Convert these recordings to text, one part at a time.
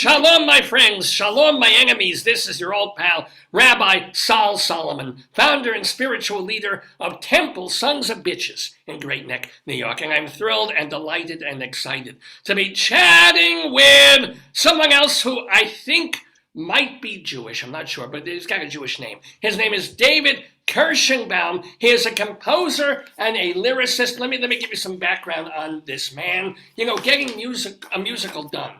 Shalom, my friends. Shalom, my enemies. This is your old pal, Rabbi Sol Solomon, founder and spiritual leader of Temple Sons of Bitches in Great Neck, New York. And I'm thrilled and delighted and excited to be chatting with someone else who I think might be Jewish. I'm not sure, but he's got a Jewish name. His name is David Kirschenbaum. He is a composer and a lyricist. Let me give you some background on this man. You know, getting a musical done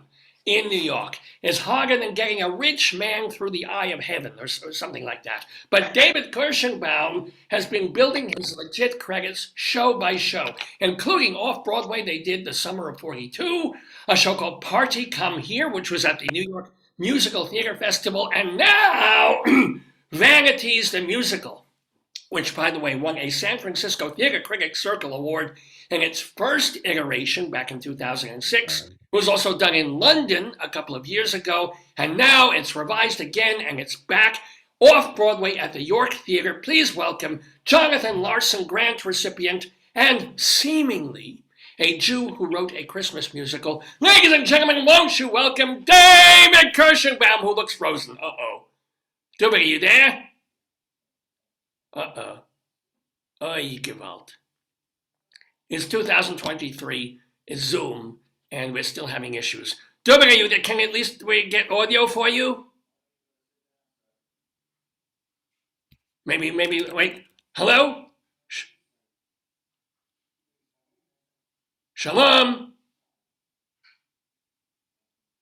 in New York is harder than getting a rich man through the eye of heaven or something like that. But David Kirschenbaum has been building his legit credits show by show, including off-Broadway. They did the summer of '42, a show called Party Come Here, which was at the New York Musical Theater Festival, and now Vanities the Musical, which, by the way, won a San Francisco Theater Critics Circle Award in its first iteration back in 2006. It was also done in London a couple of years ago, and now it's revised again, and it's back off-Broadway at the York Theater. Please welcome Jonathan Larson Grant recipient and seemingly a Jew who wrote a Christmas musical. Ladies and gentlemen, won't you welcome David Kirschenbaum, who looks frozen. Uh-oh. David, are you there? Uh-oh. Oy, Gewalt. It's 2023. It's Zoom. And we're still having issues. David, are you there? Can at least we get audio for you? Maybe, wait. Hello? Shalom.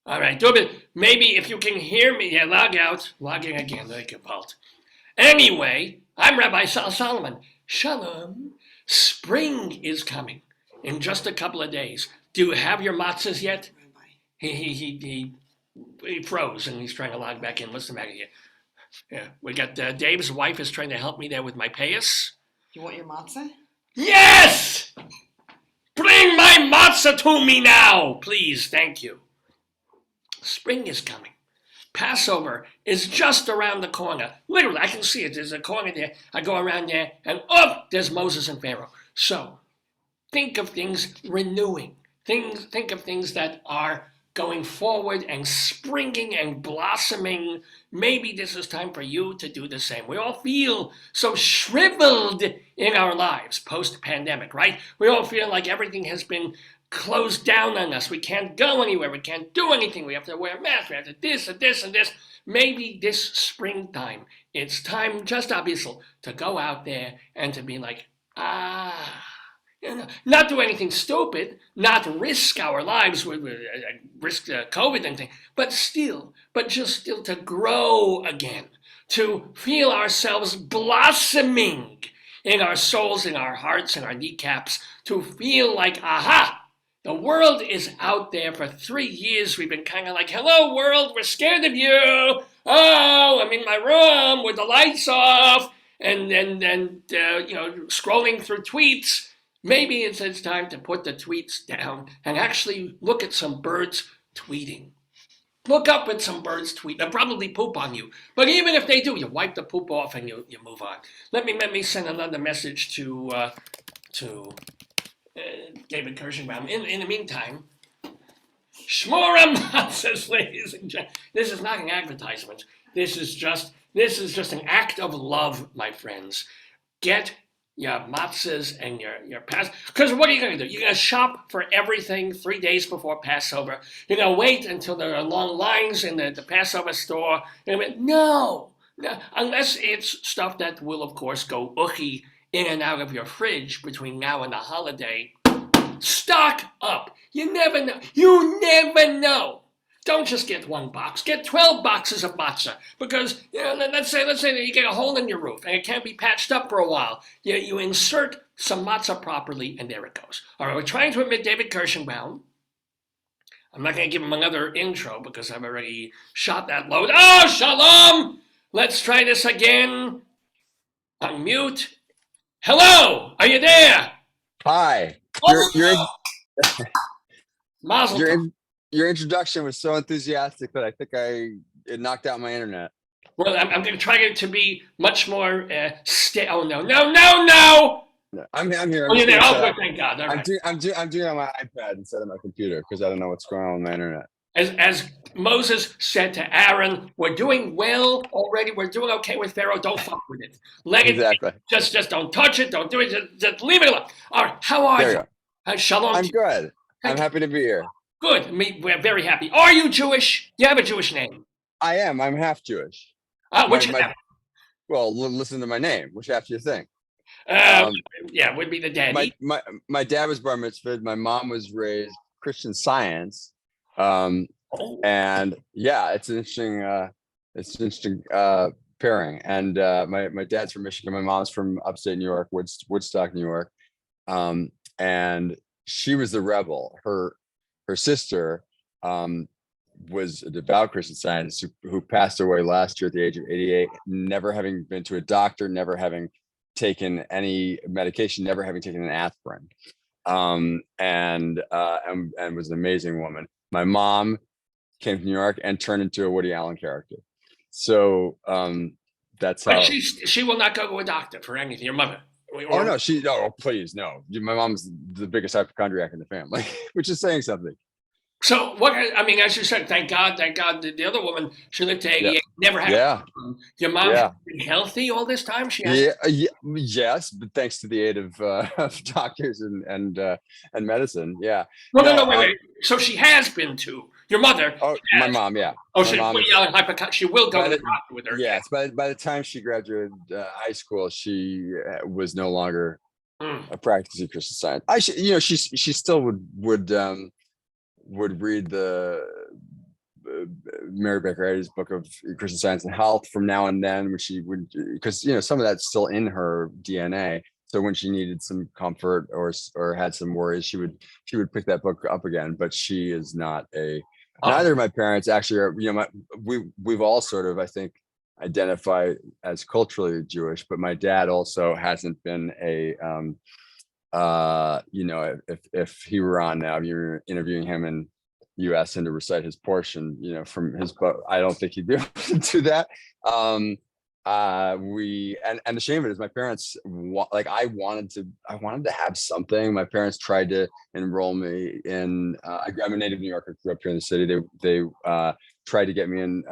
All right, David, maybe if you can hear me, yeah, log out. Logging again, like a vault. Anyway, I'm Rabbi Sol Solomon. Shalom. Spring is coming in just a couple of days. Do you have your matzahs yet? He froze and he's trying to log back in. What's the matter here? Yeah, we got Dave's wife is trying to help me there with my payas. You want your matzah? Yes! Bring my matzah to me now, please. Thank you. Spring is coming. Passover is just around the corner. Literally, I can see it. There's a corner there. I go around there and there's Moses and Pharaoh. So think of things renewing. Think of things that are going forward and springing and blossoming. Maybe this is time for you to do the same. We all feel so shriveled in our lives post-pandemic, right? We all feel like everything has been closed down on us. We can't go anywhere. We can't do anything. We have to wear masks. We have to this and this and this. Maybe this springtime, it's time, just obviously, to go out there and to be like, not do anything stupid, not risk our lives, risk COVID and things, but just still to grow again, to feel ourselves blossoming in our souls, in our hearts, in our kneecaps, to feel like, the world is out there. For 3 years, we've been kind of like, hello, world, we're scared of you. Oh, I'm in my room with the lights off and scrolling through tweets. Maybe it's time to put the tweets down and actually look at some birds tweeting. Look up at some birds tweet. They'll probably poop on you. But even if they do, you wipe the poop off and you move on. Let me send another message to David Kirschenbaum. In the meantime, Shmora Matzahs, ladies and gentlemen. This is not an advertisement. This is just an act of love, my friends. Get your matzahs and your Passover. Because what are you going to do? You're going to shop for everything 3 days before Passover. You're going to wait until there are long lines in the Passover store. No, unless it's stuff that will, of course, go uchi in and out of your fridge between now and the holiday. Stock up. You never know. You never know. Don't just get one box. Get 12 boxes of matzah. Because, let's say that you get a hole in your roof and it can't be patched up for a while. You insert some matzah properly and there it goes. All right, we're trying to admit David Kirschenbaum. I'm not going to give him another intro because I've already shot that load. Oh, shalom! Let's try this again. Unmute. Hello, are you there? Hi. Mazel tov. Your introduction was so enthusiastic that I think it knocked out my internet. Well, I'm going to try to be much more Oh no! I'm here. Oh, you're there. Oh, good, thank God. All right. I'm doing it on my iPad instead of my computer because I don't know what's going on with my internet. As Moses said to Aaron, "We're doing well already. We're doing okay with Pharaoh. Don't fuck with it. Let it Exactly. just don't touch it. Don't do it. Just leave it alone." All right. How are There you you? go. Shalom I'm to you. good. I'm Thank you. happy to be here. Good. We're very happy. Are you Jewish? You have a Jewish name. I am. I'm half Jewish. Which half? Well, listen to my name. Which half do you think? Uh, yeah, would be the daddy. My dad was bar mitzvahed. My mom was raised Christian Science. Oh. And yeah, it's an interesting pairing. And my dad's from Michigan. My mom's from upstate New York, Woodstock, New York. And she was the rebel. Her sister was a devout Christian Scientist who passed away last year at the age of 88, never having been to a doctor, never having taken any medication, never having taken an aspirin, and was an amazing woman. My mom came to New York and turned into a Woody Allen character. So that's how. But she will not go to a doctor for anything. Your mother. Oh no, please no. My mom's the biggest hypochondriac in the family, which is saying something. So what? I mean, as you said, thank God. The other woman, she lived to 88, never had. Yeah. Your mom has been healthy all this time. She has. Yes, but thanks to the aid of doctors and medicine. Yeah. No, wait. So she has been to your mother. Oh, my mom. Yeah. Oh, she will go to the doctor with her. Yes, by the time she graduated high school, she was no longer a practicing Christian Science. She still would read the Mary Baker Eddy's book of Christian Science and Health from now and then, when she would, because some of that's still in her DNA. So when she needed some comfort or had some worries, she would pick that book up again. But she is not neither of my parents actually are. We've all sort of, I think, identify as culturally Jewish, but my dad also hasn't been if he were on now, you're interviewing him and you asked him to recite his portion, from his book, I don't think he'd be able to do that. And the shame of it is my parents, I wanted to have something. My parents tried to enroll me in, I'm a native New Yorker, grew up here in the city. They tried to get me in,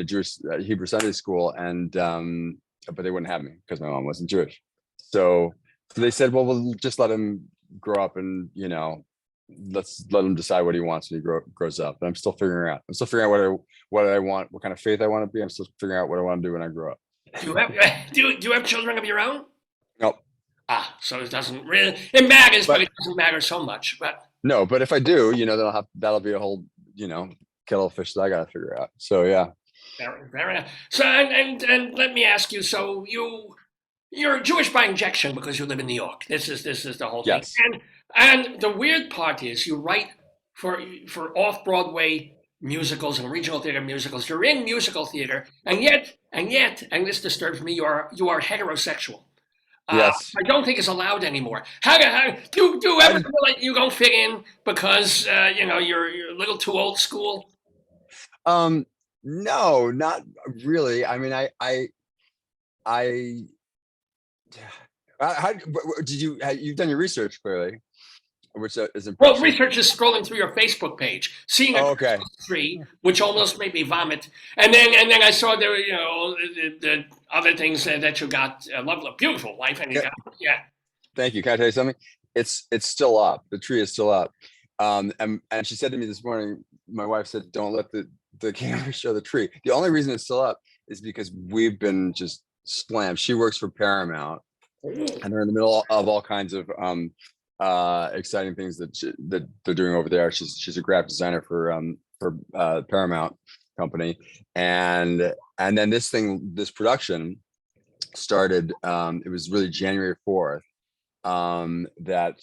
Jewish Hebrew Sunday school, and but they wouldn't have me because my mom wasn't Jewish. So they said, well, we'll just let him grow up, and let's let him decide what he wants when he grows up. And I'm still figuring out what I want, what kind of faith I want to be. I'm still figuring out what I want to do when I grow up. Do you have children of your own? Nope. So it doesn't really, it matters, but it doesn't matter so much. But no, but if I do, then that'll be a whole, kettle of fish that I got to figure out. So yeah. Very. So and let me ask you. So you're Jewish by injection because you live in New York. This is the whole thing. Yes. And the weird part is you write for off-Broadway musicals and regional theater musicals. You're in musical theater, and yet, and this disturbs me. You are heterosexual. Yes. I don't think it's allowed anymore. How do you ever feel like you don't fit in because you're a little too old school? No, not really. I mean, how did you've done your research clearly, which is impressive. Well, research is scrolling through your Facebook page, seeing a tree, which almost made me vomit, and then I saw there were the other things that you got, a lovely, beautiful wife, and you got, Thank you. Can I tell you something? It's still up. The tree is still up. And she said to me this morning, my wife said, "Don't let the camera show the tree." The only reason it's still up is because we've been just slammed. She works for Paramount, and they're in the middle of all kinds of exciting things that they're doing over there. She's a graphic designer for Paramount company, and then this production started. It was really January 4th that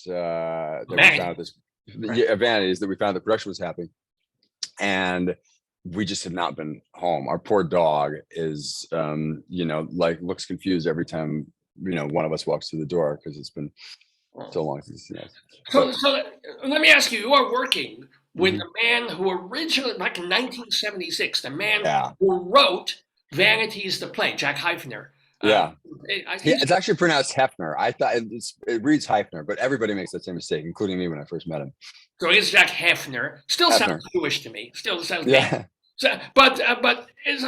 we found this Vanities, that we found the production was happening, and we just have not been home. Our poor dog is looks confused every time one of us walks through the door, because it's been so long since. So let me ask you: you are working with the man who originally, back in 1976, the man who wrote Vanities, the play, Jack Heifner. Yeah. He's It's actually pronounced Hefner. I thought it reads Heifner, but everybody makes that same mistake, including me when I first met him. So it's Jack Heifner. Still sounds Hefner. Jewish to me. Still sounds bad. Yeah. So, but is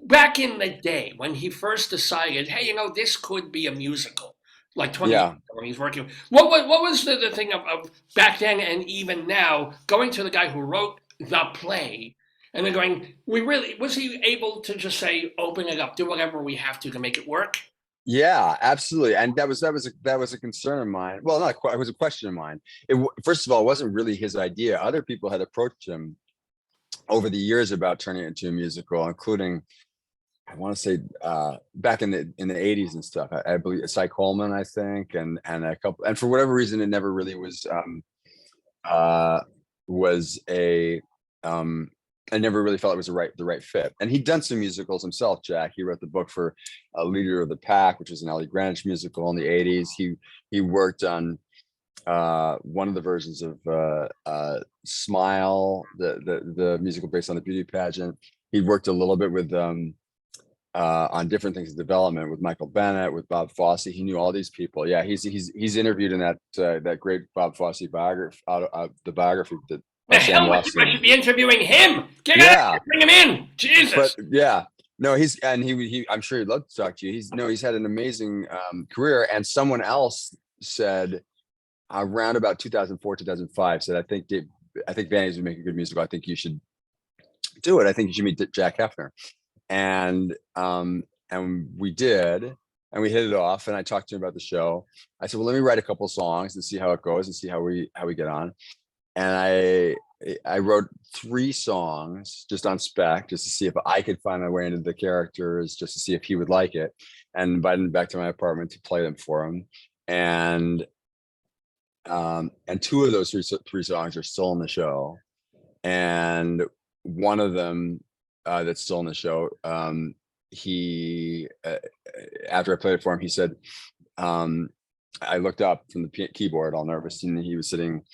back in the day when he first decided, hey, this could be a musical, like 20 years Yeah. ago when he's working. What was the thing of back then and even now going to the guy who wrote the play and then going, was he able to just say, open it up, do whatever we have to make it work? Yeah, absolutely. And that was a concern of mine. Well, not quite, it was a question of mine. First of all, it wasn't really his idea. Other people had approached him over the years about turning it into a musical, including, I want to say, back in the 80s and stuff. I believe Cy Coleman, I think, and a couple, and for whatever reason, it never really was I never really felt it was the right fit. And he'd done some musicals himself, Jack. He wrote the book for Leader of the Pack, which was an Ellie Greenwich musical in the 80s. He worked on one of the versions of Smile, the musical based on the beauty pageant. He worked a little bit with on different things in development with Michael Bennett, with Bob Fosse. He knew all these people. Yeah, he's interviewed in that great Bob Fosse biography, the biography that The Sam hell, I Watson. should be interviewing him. Get out here, bring him in. Jesus. But yeah, no, he I'm sure he'd love to talk to you. He's had an amazing career. And someone else said around about 2004, 2005, said, I think Vanities would make a good musical. I think you should do it. I think you should meet Jack Heifner. And we did, and we hit it off. And I talked to him about the show. I said, well, let me write a couple of songs and see how it goes and see how we get on. And I wrote 3 songs just on spec, just to see if I could find my way into the characters, just to see if he would like it, and invited him back to my apartment to play them for him. And 2 of those 3 songs are still in the show, and one of them that's still in the show, he after I played it for him, he said, I looked up from the keyboard all nervous, and he was sitting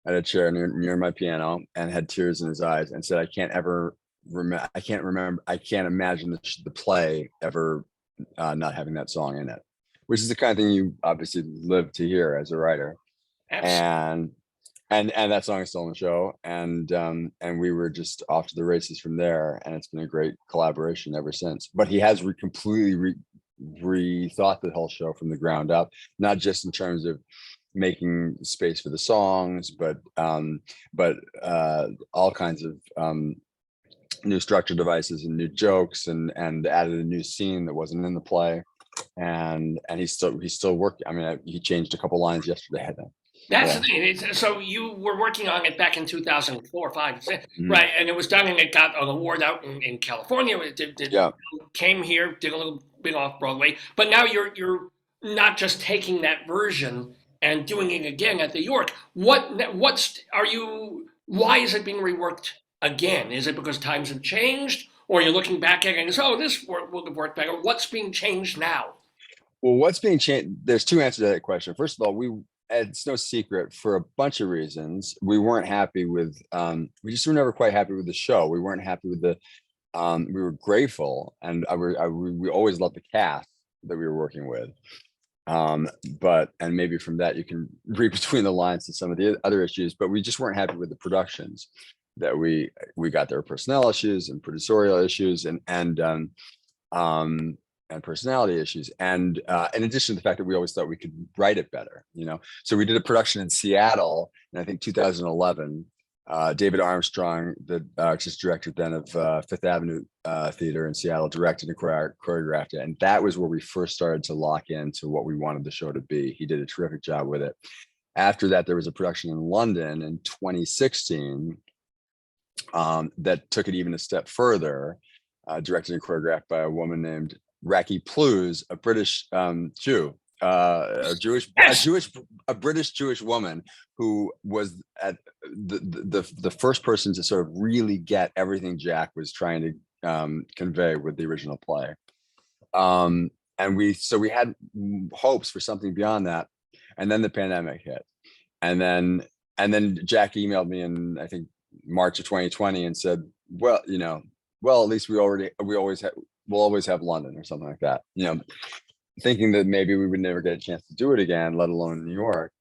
at a chair near my piano and had tears in his eyes and said, I can't imagine the play ever not having that song in it, which is the kind of thing you obviously live to hear as a writer. Absolutely. And that song is still in the show, and we were just off to the races from there, and it's been a great collaboration ever since. But he has completely rethought the whole show from the ground up, not just in terms of making space for the songs, but all kinds of new structure devices and new jokes, and added a new scene that wasn't in the play, and he's still working. I mean, he changed a couple lines yesterday, I think. That's the thing. So you were working on it back in 2004 or 5, right? And it was done, and it got an award out in California. It came here, did a little bit off Broadway, but now you're not just taking that version and doing it again at the York. Why is it being reworked again? Is it because times have changed, or you're looking back at it and say, oh, this would have worked better? What's being changed now? Well, what's being changed? There's 2 answers to that question. First of all, it's no secret, for a bunch of reasons, we weren't happy with, we just were never quite happy with the show. We weren't happy with we were grateful, and we always loved the cast that we were working with. And maybe from that you can read between the lines to some of the other issues, but we just weren't happy with the productions that we got. There were personnel issues and producerial issues and personality issues, and in addition to the fact that we always thought we could write it better, so we did a production in Seattle in, I think, 2011. David Armstrong, the artistic director then of Fifth Avenue Theater in Seattle, directed and choreographed it, and that was where we first started to lock into what we wanted the show to be. He did a terrific job with it. After that, there was a production in London in 2016 that took it even a step further, directed and choreographed by a woman named Raki Plews, a British Jew, a British Jewish woman who was at the first person to sort of really get everything Jack was trying to convey with the original play. And we had hopes for something beyond that, and then the pandemic hit, and then Jack emailed me in, I think, March of 2020 and said, well, at least we always had. we'll always have London or something like that, thinking that maybe we would never get a chance to do it again, let alone New York.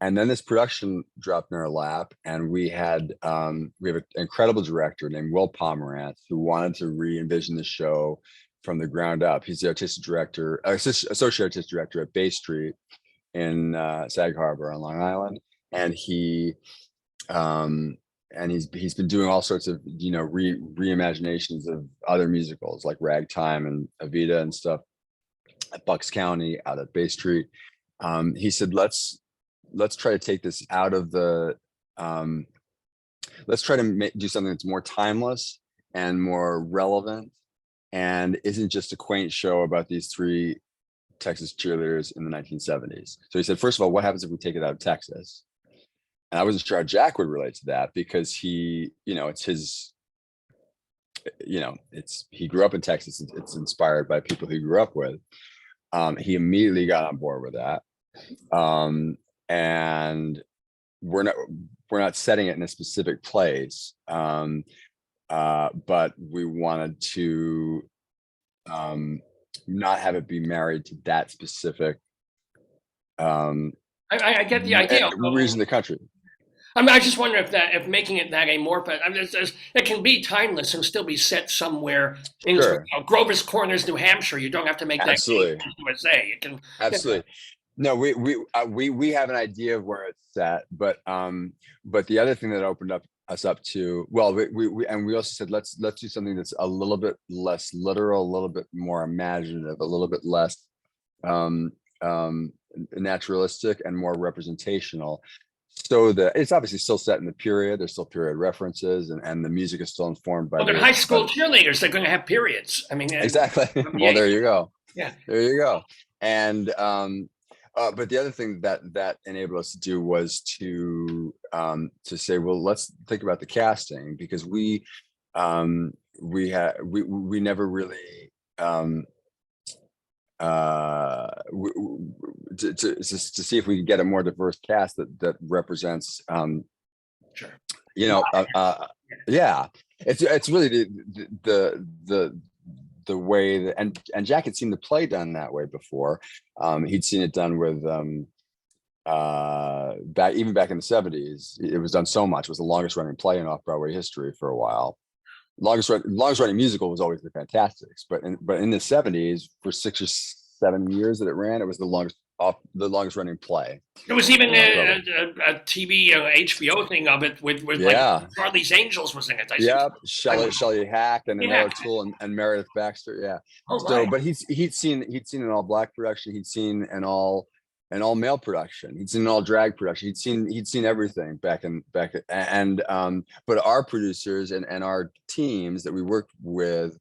And then this production dropped in our lap, and we have an incredible director named Will Pomerantz who wanted to re-envision the show from the ground up. He's the associate artistic director at Bay Street in Sag Harbor on Long Island, and he's been doing all sorts of reimaginations of other musicals like Ragtime and Evita and stuff at Bucks County, out at Bay Street. He said, let's try to take this out of the let's try to do something that's more timeless and more relevant, and isn't just a quaint show about these three Texas cheerleaders in the 1970s. So he said, first of all, what happens if we take it out of Texas? And I wasn't sure how Jack would relate to that, because he grew up in Texas. It's inspired by people he grew up with. He immediately got on board with that. And we're not setting it in a specific place, but we wanted to not have it be married to that specific I get the idea. Reason the country. I mean, I just wonder if making it that amorphous, I mean, it can be timeless and still be set somewhere in Grover's Corners, New Hampshire. You don't have to make that USA. You can absolutely. No, we have an idea of where it's set, but the other thing that opened us up to, well, we also said let's do something that's a little bit less literal, a little bit more imaginative, a little bit less naturalistic and more representational. So that it's obviously still set in the period. There's still period references, and the music is still informed by. Well, they're high school cheerleaders. They're going to have periods. I mean, exactly. Well, there you go. Yeah, there you go. And but the other thing that enabled us to do was to say, well, let's think about the casting, because we never really to see if we could get a more diverse cast that represents sure. Yeah, it's really the way that, and Jack had seen the play done that way before. He'd seen it done with back in the 70s. It was done so much. It was the longest running play in off-Broadway history for a while. Longest running musical was always the Fantastics, but in the 70s, for 6 or 7 years that it ran, it was the longest running play. There was even a TV HBO thing of it with like Charlie's Angels was in it. Shelley Hack and Annette O'Toole and Meredith Baxter. Yeah. Oh, so, right. but he'd seen an all black production. He'd seen an all male production. He'd seen an all drag production. He'd seen everything back and but our producers and our teams that we worked with,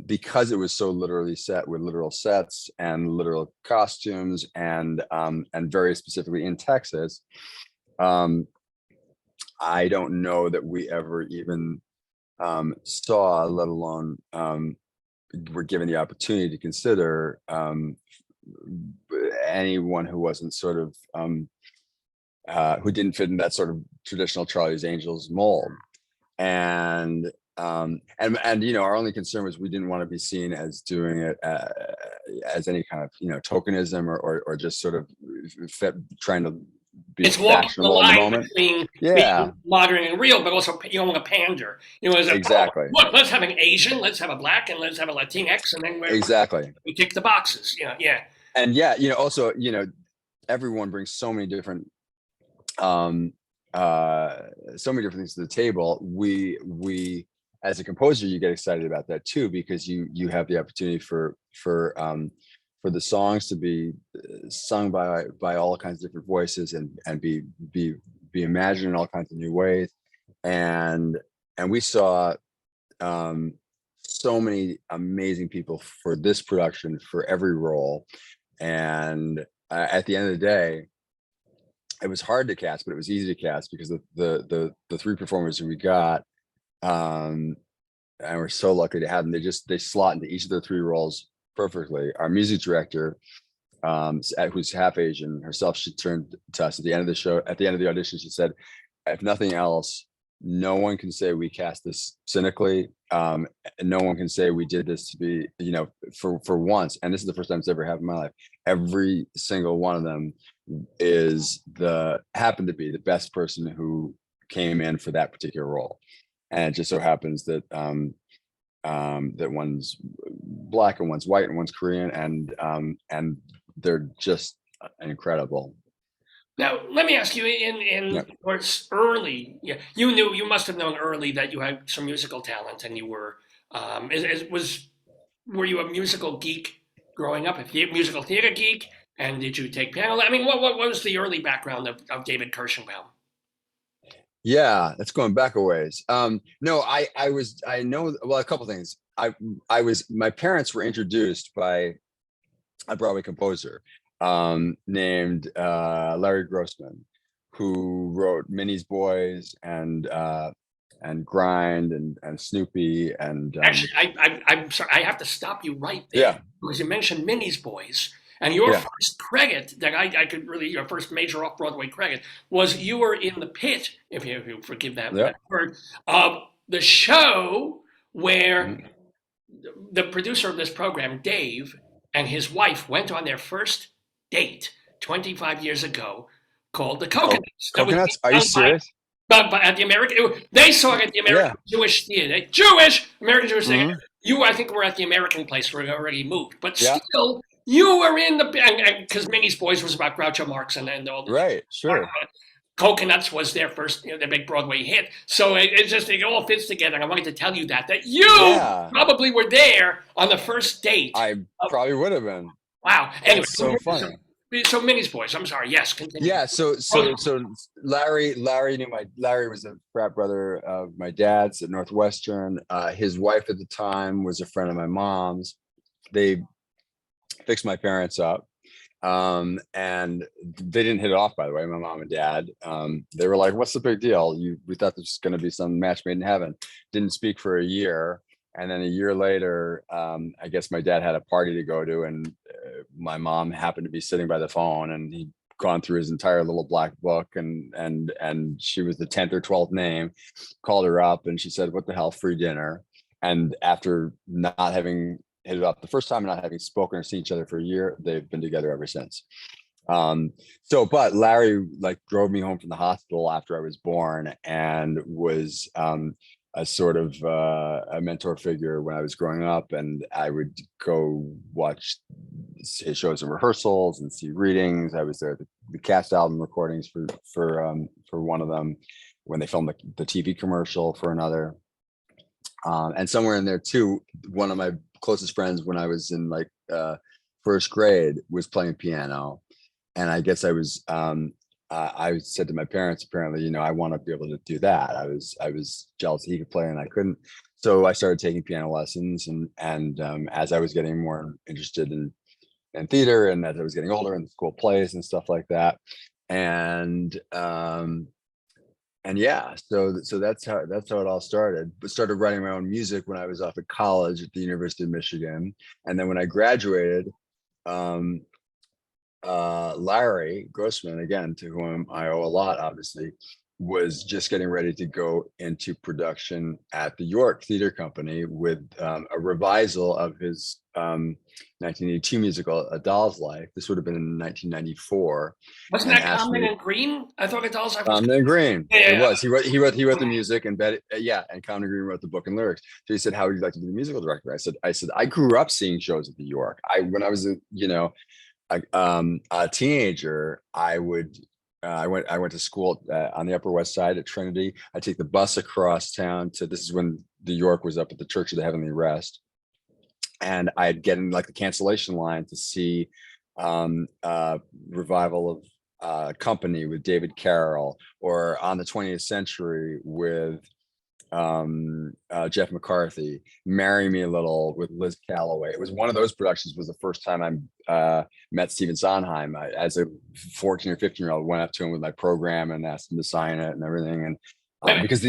because it was so literally set with literal sets and literal costumes and very specifically in Texas, I don't know that we ever even saw, let alone were given the opportunity to consider anyone who wasn't sort of who didn't fit in that sort of traditional Charlie's Angels mold. And our only concern was we didn't want to be seen as doing it as any kind of tokenism or just sort of trying to be fashionable in the moment. Being modern and real, but also you don't want to pander. Exactly. Look, let's have an Asian, let's have a black, and let's have a Latinx, and then we tick the boxes. Yeah. And also everyone brings so many different things to the table. We as a composer, you get excited about that too, because you have the opportunity for the songs to be sung by all kinds of different voices and be imagined in all kinds of new ways. And we saw so many amazing people for this production, for every role. And at the end of the day, it was hard to cast, but it was easy to cast because the three performers that we got, and we're so lucky to have them. They slot into each of their three roles perfectly. Our music director, who's half Asian herself, she turned to us at the end of the show, at the end of the audition. She said, "If nothing else, no one can say we cast this cynically. And no one can say we did this to be, for once. And this is the first time it's ever happened in my life. Every single one of them happened to be the best person who came in for that particular role. And it just so happens that that one's Black and one's white and one's Korean, and they're just incredible. Now, let me ask you, in course, early, you must have known early that you had some musical talent, and you were, were you a musical geek growing up, a musical theater geek, and did you take piano? I mean, what was the early background of David Kirschenbaum? Yeah, that's going back a ways. No, I know, well, a couple things. My parents were introduced by a Broadway composer named Larry Grossman, who wrote Minnie's Boys and Grind and Snoopy and Actually, I'm sorry, I have to stop you right there because you mentioned Minnie's Boys. And your first credit that I could really, your first major off-Broadway credit was you were in the pit, if you forgive that word, of the show where the producer of this program, Dave, and his wife went on their first date 25 years ago called The Coconuts. Coconuts? Are you serious? But at the American, they saw it at the American Jewish Theater. American Jewish Theater. You, I think, were at the American place where it already moved. But still, you were in the, because Minnie's Boys was about Groucho Marx and all the. Right, sure. Coconuts was their first, their big Broadway hit. So it all fits together. And I wanted to tell you that you probably were there on the first date. I probably would have been. Wow. Anyway, so funny. So Minnie's Boys. I'm sorry. Yes, continue. Yeah. So Larry was a frat brother of my dad's at Northwestern. His wife at the time was a friend of my mom's. They fixed my parents up. And they didn't hit it off, by the way, my mom and dad. They were like, what's the big deal? We thought this was going to be some match made in heaven. Didn't speak for a year. And then a year later, I guess my dad had a party to go to, and my mom happened to be sitting by the phone, and he'd gone through his entire little black book, and she was the 10th or 12th name, called her up, and she said, what the hell, free dinner. And after not having hit it up the first time and not having spoken or seen each other for a year, they've been together ever since. But Larry drove me home from the hospital after I was born, and was a sort of a mentor figure when I was growing up, and I would go watch his shows and rehearsals and see readings. I was there at the cast album recordings for one of them, when they filmed the TV commercial for another. And somewhere in there too, one of my closest friends when I was in first grade was playing piano. And I guess I said to my parents, apparently, I want to be able to do that. I was jealous he could play and I couldn't. So I started taking piano lessons, and as I was getting more interested in theater, and as I was getting older, in school plays and stuff like that. And yeah, so that's how it all started. But started writing my own music when I was off at college at the University of Michigan. And then when I graduated, Larry Grossman, again, to whom I owe a lot, obviously, was just getting ready to go into production at the York Theater Company with a revisal of his 1982 musical, A Doll's Life. This would have been in 1994. Wasn't that Common and Green? I thought A Doll's Life was Common and Green. Yeah. It was. He wrote the music, and and Common and Green wrote the book and lyrics. So he said, how would you like to be the musical director? I said, I grew up seeing shows at the York. When I was a teenager, I went to school on the Upper West Side at Trinity. I take the bus across town this is when the York was up at the Church of the Heavenly Rest, and I'd get in the cancellation line to see revival of Company with David Carroll, or On the 20th Century with Jeff McCarthy, Marry Me a Little with Liz Calloway. It was one of those productions. Was the first time I met Stephen Sondheim. As a 14 or 15-year-old, went up to him with my program and asked him to sign it and everything. And because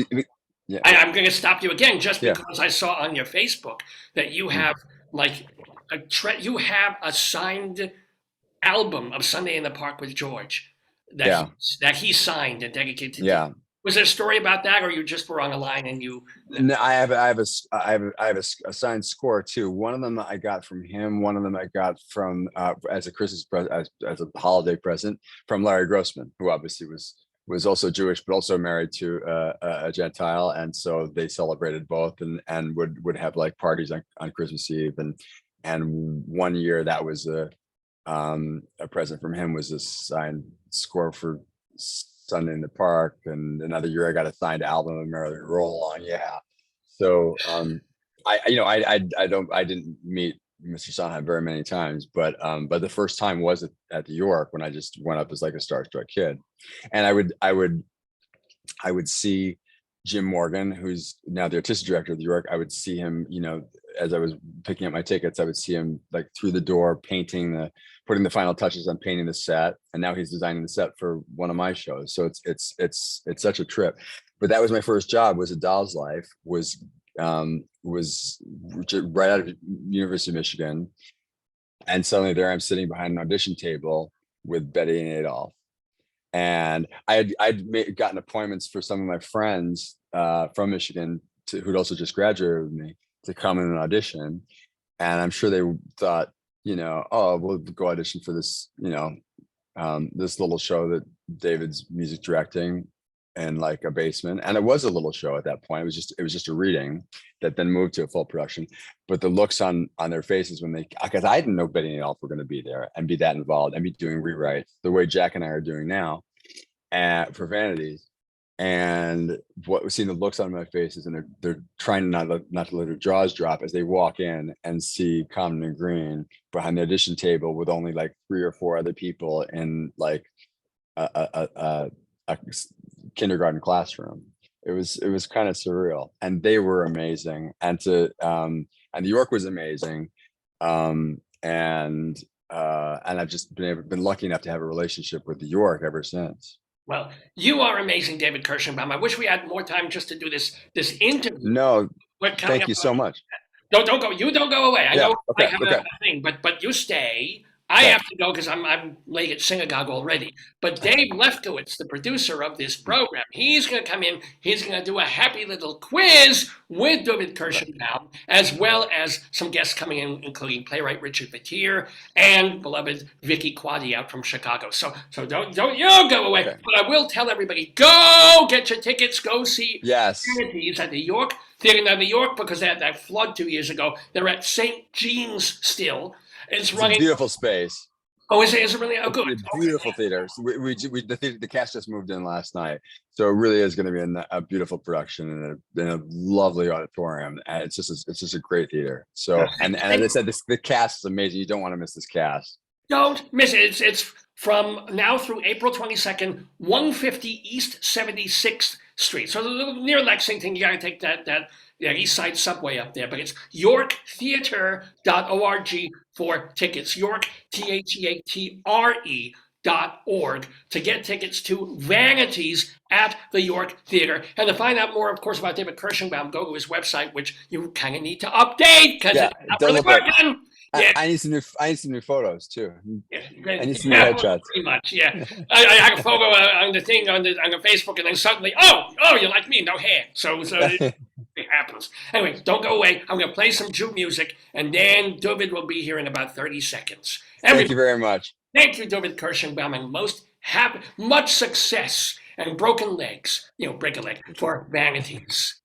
I'm going to stop you again, just because I saw on your Facebook that you have you have a signed album of Sunday in the Park with George that he signed and dedicated to. Yeah. Was there a story about that, or you just were on a line and you? No, I have a signed score too. One of them I got from him. One of them I got from as a Christmas present, as a holiday present from Larry Grossman, who obviously was also Jewish, but also married to a Gentile, and so they celebrated both, and would have like parties on Christmas Eve, and one year that was a present from him was a signed score for Sunday in the Park, and another year I got a signed album of Marilyn Roll Along. Yeah. So I didn't meet Mr. Sondheim very many times, but the first time was at the York, when I just went up as like a starstruck kid, and I would see Jim Morgan, who's now the artistic director of the York. I would see him, as I was picking up my tickets, I would see him like through the door putting the final touches on painting the set, and now he's designing the set for one of my shows. So it's such a trip. But that was my first job. Was A Doll's Life. Was right out of University of Michigan, and suddenly there I'm sitting behind an audition table with Betty and Adolph, and I'd gotten appointments for some of my friends from Michigan who'd also just graduated with me to come in and audition, and I'm sure they thought, oh, we'll go audition for this, this little show that David's music directing in like a basement. And it was a little show at that point. It was just a reading that then moved to a full production. But the looks on their faces because I didn't know Betty and Adolph were going to be there and be that involved and be doing rewrites the way Jack and I are doing now for Vanities. And seeing the looks on my faces, and they're trying not to let their jaws drop as they walk in and see Common and Green behind the audition table with only like 3 or 4 other people in like a kindergarten classroom. It was kind of surreal, and they were amazing. And and the York was amazing. And I've just been lucky enough to have a relationship with the York ever since. Well, you are amazing, David Kirschenbaum. I wish we had more time just to do this interview. No, thank you so much. Don't go. You don't go away. I know okay, I have a thing, but you stay. I have to go because I'm late at synagogue already. But Dave Lefkowitz, the producer of this program, he's going to come in. He's going to do a happy little quiz with David Kirschenbaum, as well as some guests coming in, including playwright Richard Batir and beloved Vicky Quaddy out from Chicago. So don't you go away. Okay. But I will tell everybody, go get your tickets. Go see Vanities at the York Theater. Now, the York, because they had that flood 2 years ago, they're at St. Jean's still. It's running. A beautiful space. Oh, is it really? Oh, good. It's a beautiful theater. So the cast just moved in last night, so it really is going to be a beautiful production in a lovely auditorium. And it's just a great theater. So and as I said, the cast is amazing. You don't want to miss this cast. Don't miss it. It's from now through April 22nd, 150 East 76th Street. So near Lexington, you got to take that East Side subway up there. But it's yorktheatre.org for tickets. York, THEATRE.org to get tickets to Vanities at the York Theater. And to find out more, of course, about David Kirschenbaum, go to his website, which you kind of need to update because it's not really working. Yeah. I need some new photos too. Yeah. I need some new headshots. Pretty much, yeah. I had a photo on the thing on the Facebook, and then suddenly, oh, you're like me, no hair. So it happens. Anyway, don't go away. I'm going to play some Jew music, and then David will be here in about 30 seconds. Thank you very much. Thank you, David Kirschenbaum, and much success and broken legs. Break a leg for Vanities.